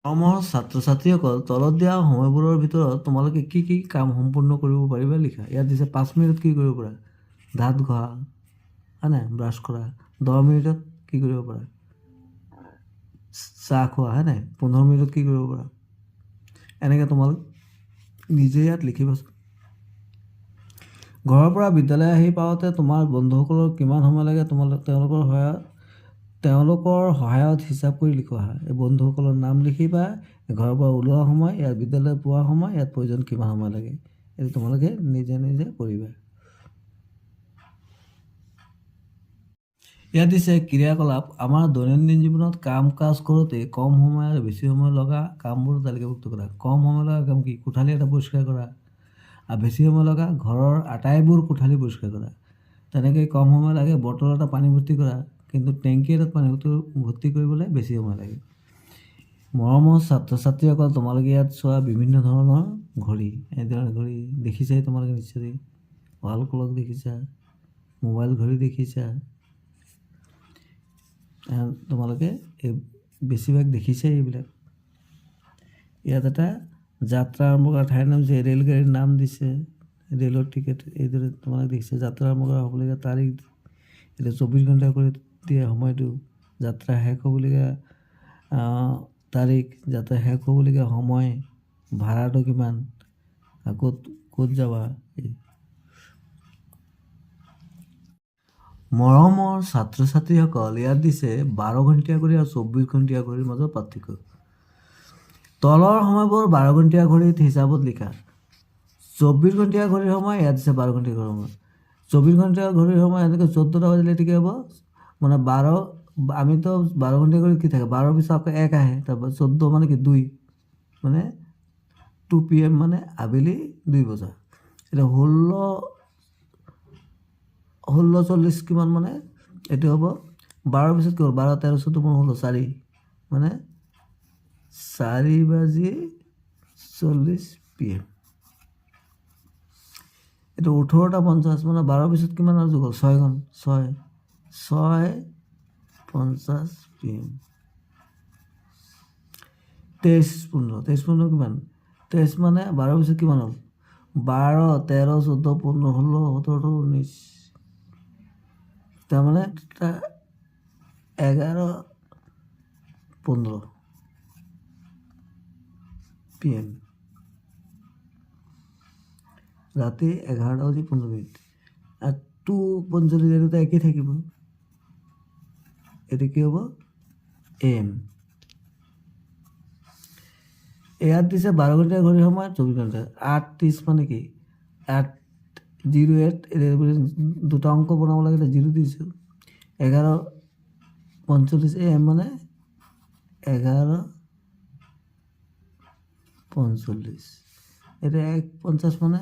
মৰমৰ ছাত্ৰ ছাত্ৰীসকল, তলত দিয়া সময়বোৰৰ ভিতৰত তোমালোকে কি কি কাম সম্পূৰ্ণ কৰিব পাৰিবা লিখা। ইয়াত দিছে 5 মিনিটত কি কৰিব পাৰা, দাঁত ঘহা, হয় নাই, ব্ৰাছ কৰা। 10 মিনিটত কি কৰিব পাৰা, চাহ খোৱা, হয় নাই। 15 মিনিটত কি কৰিব পাৰা। এনেকৈ তোমালোক নিজে ইয়াত লিখিবাচোন। ঘৰৰ পৰা বিদ্যালয় আহি পাওঁতে তোমাৰ বন্ধুসকলৰ কিমান সময় লাগে তেওঁলোকৰ সহায়ত হিচাপ কৰি লিখোৱা হয়। এই বন্ধুসকলৰ নাম লিখিবা, ঘৰৰ পৰা ওলোৱা সময়, ইয়াত বিদ্যালয় পোৱা সময়, ইয়াত প্ৰয়োজন কিমান সময় লাগে। এইটো তোমালোকে নিজে নিজে কৰিবা। ইয়াত দিছে ক্ৰিয়াকলাপ। আমাৰ দৈনন্দিন জীৱনত কাম কাজ কৰোঁতে কম সময় আৰু বেছি সময় লগা কামবোৰ তালিকাভুক্ত কৰা। কম সময় লগা কাম কি, কোঠালি এটা পৰিষ্কাৰ কৰা। আৰু বেছি সময় লগা, ঘৰৰ আটাইবোৰ কোঠালি পৰিষ্কাৰ কৰা। তেনেকৈ কম সময় লাগে বটল এটা পানী ভৰ্তি কৰা, কিন্তু টেংকি এটাত পানী ভৰ্তি কৰিবলৈ বেছি সময় লাগে। মৰমৰ ছাত্ৰ ছাত্ৰীসকল, তোমালোকে ইয়াত চোৱা বিভিন্ন ধৰণৰ ঘড়ী। এনেধৰণৰ ঘড়ী দেখিছাই তোমালোকে নিশ্চয়। ৱাল ক্লক দেখিছা, মোবাইল ঘড়ী দেখিছা, তোমালোকে এই বেছিভাগ দেখিছাই এইবিলাক। ইয়াত এটা যাত্ৰা আৰম্ভ কৰা ঠাইৰ নাম দিছে, ৰেলগাড়ীৰ নাম দিছে, ৰেলৰ টিকেট এইদৰে তোমালোকে দেখিছে। যাত্ৰা আৰম্ভ কৰা হ'বলগীয়া তাৰিখ, এতিয়া 24 ঘণ্টা কৰি দিয়া সময়টো, যাত্ৰা শেষ হ'বলগীয়া তাৰিখ, যাত্ৰা শেষ হ'বলগীয়া সময়, ভাড়াটো কিমান, আকৌ ক'ত যাবা। মৰমৰ ছাত্ৰ ছাত্ৰীসকল, ইয়াত দিছে 12 ঘণ্টীয়া ঘড়ী আৰু 24 ঘণ্টীয়া ঘড়ীৰ মাজত পাৰ্থক্য। তলৰ সময়বোৰ 12 ঘণ্টীয়া ঘড়ীত হিচাপত লিখা। 24 ঘণ্টীয়া ঘড়ীৰ সময়, ইয়াত দিছে 12 ঘণ্টীয়া ঘড়ীৰ সময়। 24 ঘণ্টীয়া ঘড়ীৰ সময় এনেকৈ 14টা বাজিলে ঠিকে হ'ব, মানে 12, আমিতো 12 ঘণ্টীয়া ঘড়ীত কি থাকে, 12 পিছত আকৌ 1 আহে, তাৰপৰা 14 মানে কি 2, মানে 2 PM মানে আবেলি 2 বজা। এতিয়া 16:40 কিমান মানে এইটো হ'ব, 12 পিছত কি হ'ল, 12, 13, 14, 15, 16, 4, মানে 4:40 PM। এইটো 18:50 মানে 12 পিছত কিমান আৰু যোগ হ'ল, 6 ঘণ্টা, 6:50 PM। 23:15 কিমান, 23 মানে 12 পিছত কিমান হ'ল, 12, 13, 14, 15, 16, 17, 18, 19, তাৰমানে 11:15 PM, ৰাতি 11:15। আৰু 2:45 এই দুটা একেই থাকিব, এইটো কি হ'ব, AM। ইয়াত দিছে 12 ঘণ্টীয়া ঘড়ীৰ সময়, 24 ঘণ্টা। 8:30 মানে কি, 8:08, দুটা অংক বনাব লাগে, 0 দিছোঁ। 11:45 AM মানে 11:45, এতিয়া 1:50 মানে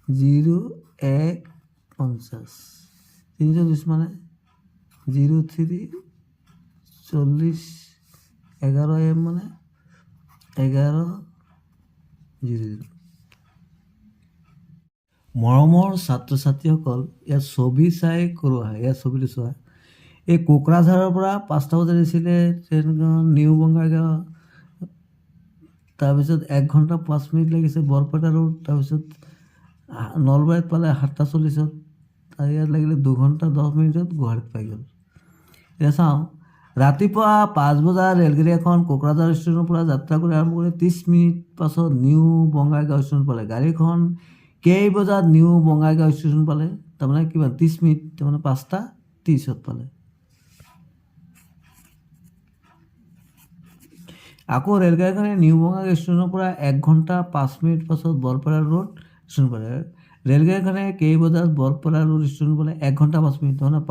0:1:50, 320 মানে 0:3:40, 11 AM মানে 11:00। মৰমৰ ছাত্ৰ ছাত্ৰীসকল, ইয়াত ছবি চাই কৰোৱা হয়। ইয়াত ছবিটো চোৱা, এই কোকৰাঝাৰৰ পৰা 5টা বজাত দিছিলে ট্ৰেইনখন নিউ বঙাইগাঁও, তাৰপিছত 1 ঘণ্টা 5 মিনিট লাগিছে বৰপেটা ৰোড, তাৰপিছত নলবাৰীত পালে 7:40, আৰু ইয়াত লাগিলে 2 ঘণ্টা 10 মিনিটত গুৱাহাটীত পাই গ'ল। এতিয়া চাওঁ, ৰাতিপুৱা 5 বজাত ৰেলগাড়ী এখন কোকৰাঝাৰ ষ্টেচনৰ পৰা যাত্ৰা কৰি আৰম্ভ কৰি 30 মিনিট পাছত নিউ বঙাইগাঁও ষ্টেচন পালে। গাড়ীখন কেই বজাত নিউ বঙাইগাঁও ষ্টেচন পালে, তাৰমানে কিমান, 30 মিনিট, তাৰমানে 5:30 পালে। আকৌ ৰেলগাড়ীখনে নিউ বঙাইগাঁও ষ্টেচনৰ পৰা 1 ঘণ্টা 5 মিনিট পাছত বৰপেটা ৰোড ষ্টেচন পালে। ৰেলগাড়ীখনে কেই বজাত বৰপেটা ৰোড ষ্টেচন পালে, 1 ঘণ্টা 5 মিনিট, তাৰমানে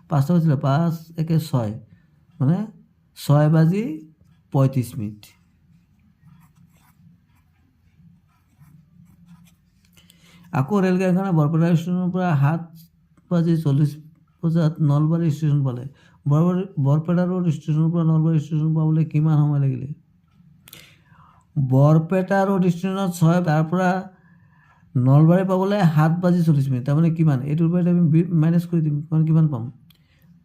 5টা বাজিলে, 5 একে 6, মানে 6:35। আকৌ ৰেলগাড়ীখনে বৰপেটা ষ্টেচনৰ পৰা 7:40 বজাত নলবাৰী ষ্টেচন পালে। বৰপেটা ৰোড ষ্টেচনৰ পৰা নলবাৰী ষ্টেচন পাবলৈ কিমান সময় লাগিলে, বৰপেটা ৰোড ষ্টেচনত 6, তাৰ পৰা নলবাৰী পাবলৈ 7:40, তাৰমানে কিমান, এইটোৰ পৰা আমি মাইনাছ কৰি দিম, কিমান পাম,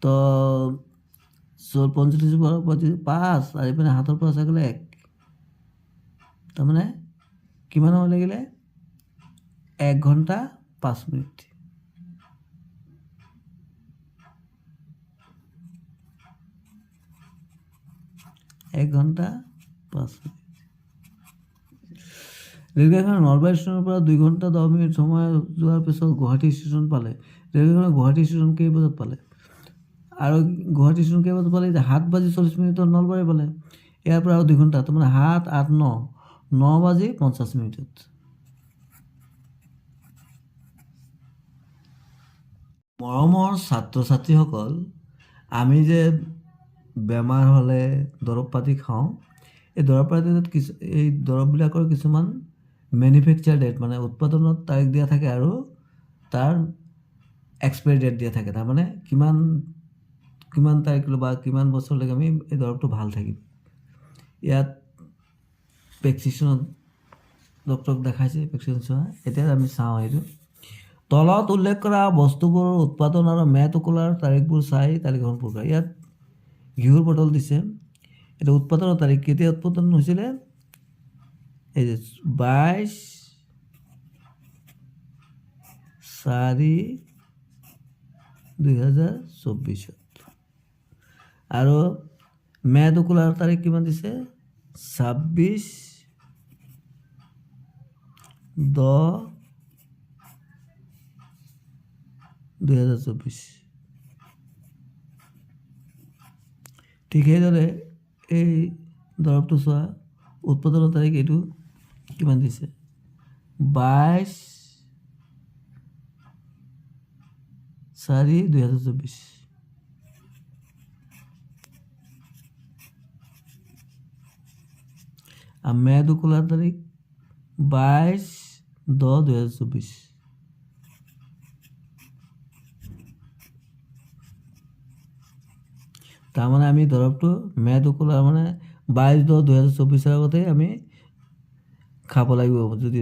তো 45 পৰা 5 আৰু এইপিনে হাতৰ পৰা চাই গ'লে 1, তাৰমানে কিমান সময় লাগিলে 1 ঘণ্টা 5 মিনিট। এক ঘণ্টা 5 মিনিট। ৰেলগাড়ীখন নলবাৰী ষ্টেচনৰ পৰা 2 ঘণ্টা 10 মিনিট সময় যোৱাৰ পিছত গুৱাহাটী ষ্টেচন পালে। ৰেলগাড়ীখনে গুৱাহাটী ষ্টেচন কেই বজাত পালে? আৰু গুৱাহাটী ষ্টেচন কেই বজাত পালে? 7:40 নলবাৰী পালে। ইয়াৰ পৰা আৰু 2 ঘণ্টা, তাৰমানে 7, 8, 9:50 মিনিটত। মৰমৰ ছাত্ৰ ছাত্ৰীসকল, আমি যে বেমাৰ হ'লে দৰৱ পাতি খাওঁ, এই দৰৱ পাতিত এই দৰৱবিলাকৰ কিছুমান মেনুফেকচাৰ ডেট মানে উৎপাদনত তাৰিখ দিয়া থাকে আৰু তাৰ এক্সপায়াৰী ডেট দিয়া থাকে। তাৰমানে কিমান তাৰিখ বা কিমান বছৰলৈকে আমি এই দৰৱটো ভাল থাকিব। ইয়াত প্ৰেছক্ৰিপশ্যনত ডক্টৰক দেখাইছে, প্ৰেছক্ৰিপশ্যন চোৱা। এতিয়া আমি চাওঁ এইটো। তলত উল্লেখ কৰা বস্তুবোৰৰ উৎপাদন আৰু ম্যাদ উকলাৰ তাৰিখবোৰ চাই তালিকাখন পূৰ কৰা। ইয়াত ঘিউৰ বটল দিছে, এটা উৎপাদনৰ তাৰিখ কেতিয়া উৎপাদন হৈছিলে? এই যে 22/4/2024। আৰু ম্যাদ উকলাৰ তাৰিখ কিমান দিছে? 26/10/2024। ঠিক সেইদৰে এই দৰৱটো চোৱা, উৎপাদনৰ তাৰিখ এইটো কিমান দিছে? 22/4/2024। আৰ ম্যাদ উকলাৰ তাৰিখ 22/10/2024। তাৰ মানে আমি দৰৱটো ম্যাদ উকলাৰ মানে 22/10/2024 আগতে আমি খাব লাগিব যদি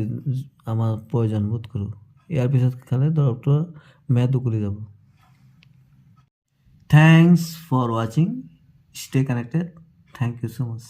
আমাৰ প্ৰয়োজন বোধ কৰোঁ। ইয়াৰ পিছত খালে দৰৱটো ম্যাদ উকলি যাব। Thanks for watching. Stay connected. Thank you so much.